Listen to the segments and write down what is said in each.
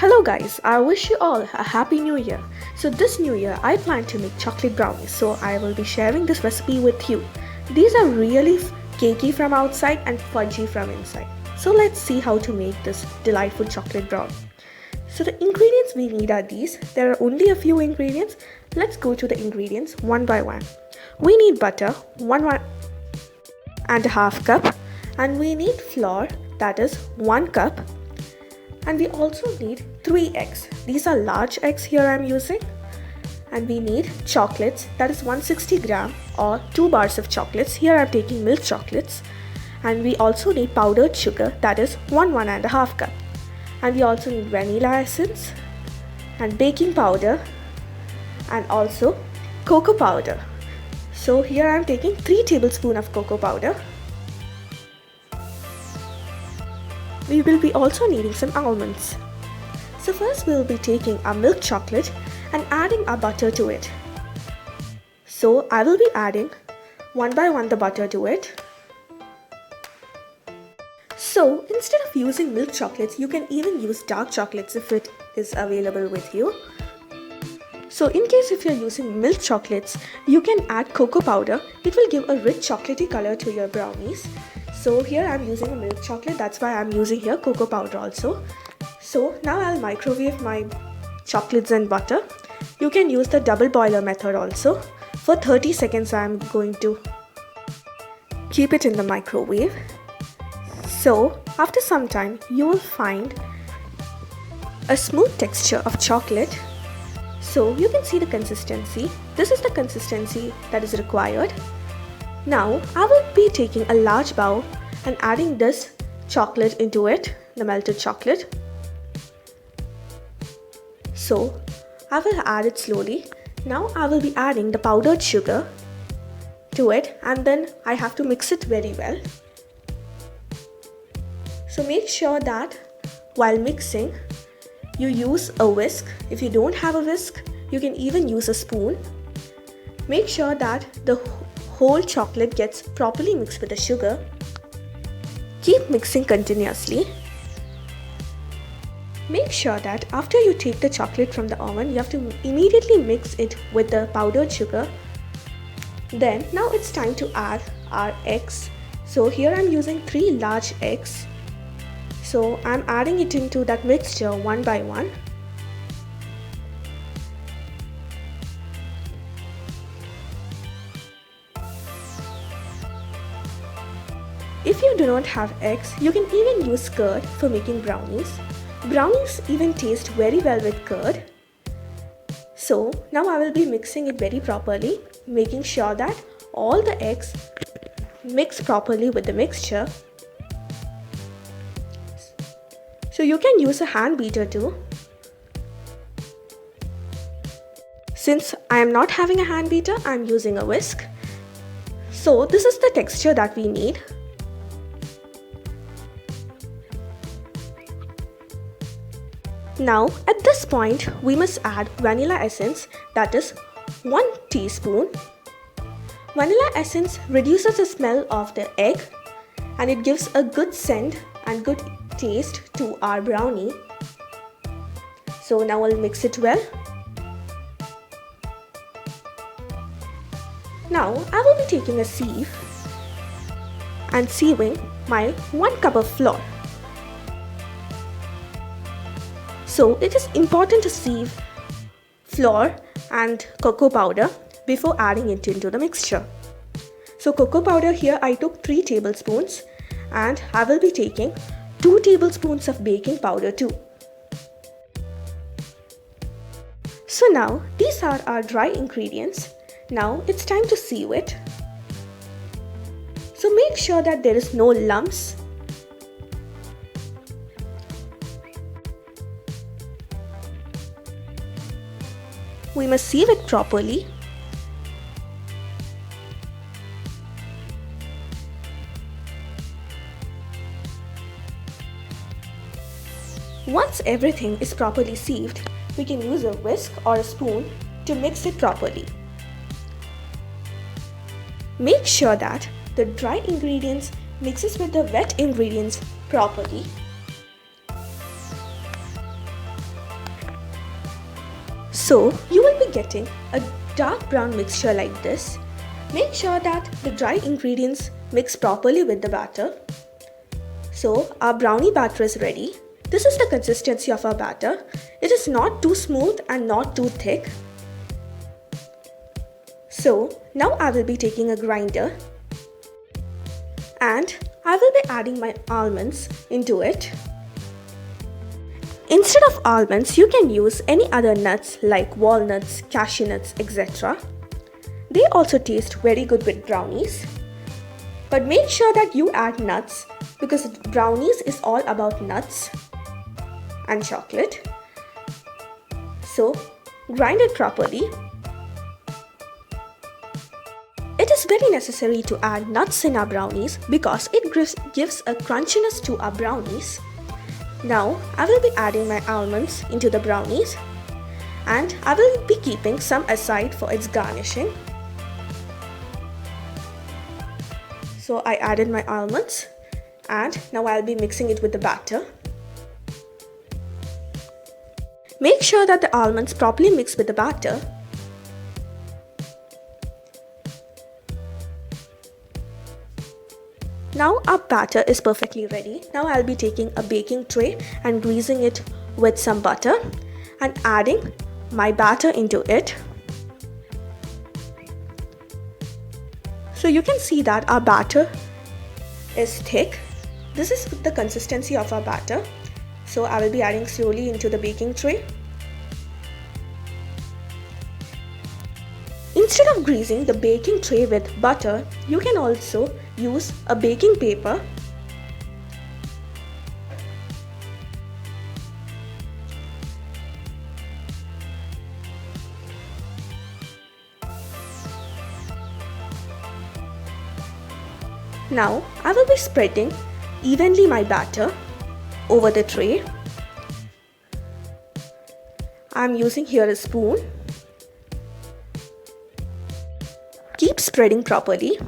Hello guys, I wish you all a happy new year. So this new year I plan to make chocolate brownies, so I will be sharing this recipe with you. These are really cakey from outside and fudgy from inside. So let's see how to make this delightful chocolate brownie. So the ingredients we need are these. There are only a few ingredients. Let's go to the ingredients one by one. We need butter, one and a half cup, and we need flour, that is 1 cup. And we also need 3 eggs. These are large eggs here I'm using. And we need chocolates, that is 160 gram or 2 bars of chocolates. Here I'm taking milk chocolates. And we also need powdered sugar, that is 1 and a half cup. And we also need vanilla essence and baking powder and also cocoa powder. So here I'm taking 3 tablespoons of cocoa powder. We will be also needing some almonds. So first we will be taking our milk chocolate and adding our butter to it. So I will be adding one by one the butter to it. So instead of using milk chocolates, you can even use dark chocolates if it is available with you. So in case if you're using milk chocolates, you can add cocoa powder. It will give a rich chocolatey color to your brownies. So here I'm using a milk chocolate, that's why I'm using here cocoa powder also. So now I'll microwave my chocolates and butter. You can use the double boiler method also. For 30 seconds I'm going to keep it in the microwave. So after some time you will find a smooth texture of chocolate. So you can see the consistency. This is the consistency that is required. Now I will be taking a large bowl and adding this chocolate into it, the melted chocolate. So I will add it slowly. Now I will be adding the powdered sugar to it, and then I have to mix it very well. So make sure that while mixing you use a whisk. If you don't have a whisk, you can even use a spoon. Make sure that the whole chocolate gets properly mixed with the sugar. Keep mixing continuously. Make sure that after you take the chocolate from the oven, you have to immediately mix it with the powdered sugar. Then now it's time to add our eggs. So here I'm using 3 large eggs. So I'm adding it into that mixture one by one. If you do not have eggs, you can even use curd for making brownies. Brownies even taste very well with curd. So now I will be mixing it very properly, making sure that all the eggs mix properly with the mixture. So you can use a hand beater too. Since I am not having a hand beater, I am using a whisk. So this is the texture that we need. Now at this point we must add vanilla essence, that is 1 teaspoon. Vanilla essence reduces the smell of the egg and it gives a good scent and good taste to our brownie. So now I'll mix it well. Now I will be taking a sieve and sieving my 1 cup of flour. So it is important to sieve flour and cocoa powder before adding it into the mixture. So cocoa powder here I took 3 tablespoons and I will be taking 2 tablespoons of baking powder too. So now these are our dry ingredients. Now it's time to sieve it. So make sure that there is no lumps. We must sieve it properly. Once everything is properly sieved, we can use a whisk or a spoon to mix it properly. Make sure that the dry ingredients mixes with the wet ingredients properly. So you will be getting a dark brown mixture like this. Make sure that the dry ingredients mix properly with the batter. So our brownie batter is ready. This is the consistency of our batter. It is not too smooth and not too thick. So now I will be taking a grinder and I will be adding my almonds into it. Instead of almonds, you can use any other nuts like walnuts, cashew nuts, etc. They also taste very good with brownies. But make sure that you add nuts because brownies is all about nuts and chocolate. So grind it properly. It is very necessary to add nuts in our brownies because it gives a crunchiness to our brownies. Now I will be adding my almonds into the brownies and I will be keeping some aside for its garnishing. So I added my almonds and now I'll be mixing it with the batter. Make sure that the almonds properly mix with the batter. Now our batter is perfectly ready. Now I'll be taking a baking tray and greasing it with some butter and adding my batter into it. So you can see that our batter is thick. This is the consistency of our batter. So I will be adding slowly into the baking tray. Instead of greasing the baking tray with butter, you can also use a baking paper. Now I will be spreading evenly my batter over the tray. I am using here a spoon. Keep spreading properly.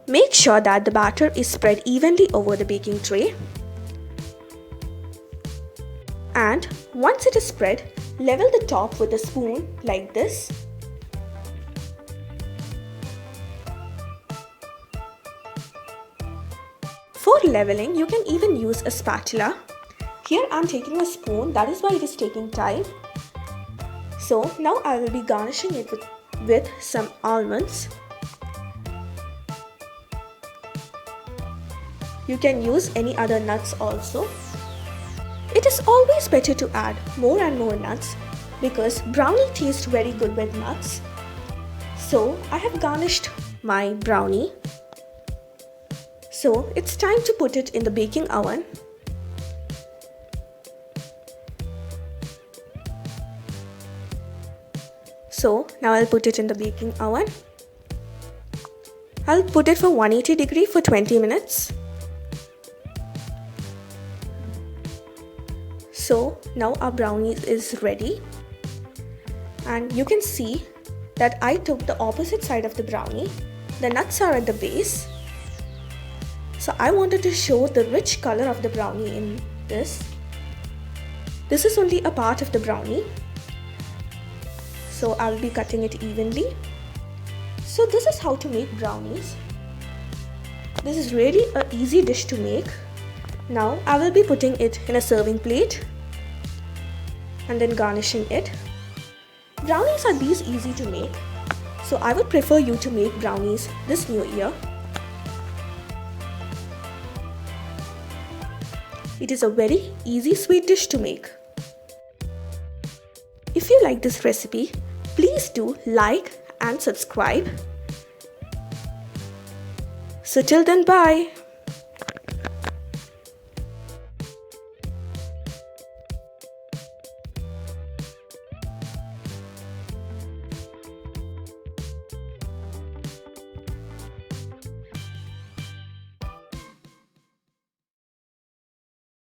Make sure that the batter is spread evenly over the baking tray. And once it is spread, level the top with a spoon like this. For leveling, you can even use a spatula. Here I am taking a spoon, that is why it is taking time. So now I will be garnishing it with some almonds. You can use any other nuts also. It is always better to add more and more nuts because brownie tastes very good with nuts. So I have garnished my brownie. So it's time to put it in the baking oven. So now I'll put it in the baking oven. I'll put it for 180 degrees for 20 minutes. So now our brownie is ready. And you can see that I took the opposite side of the brownie. The nuts are at the base. So I wanted to show the rich color of the brownie in this. This is only a part of the brownie. So I'll be cutting it evenly. So this is how to make brownies. This is really an easy dish to make. Now I will be putting it in a serving plate and then garnishing it. Brownies are these easy to make. So I would prefer you to make brownies this new year. It is a very easy sweet dish to make. If you like this recipe, please do like and subscribe. So till then, bye.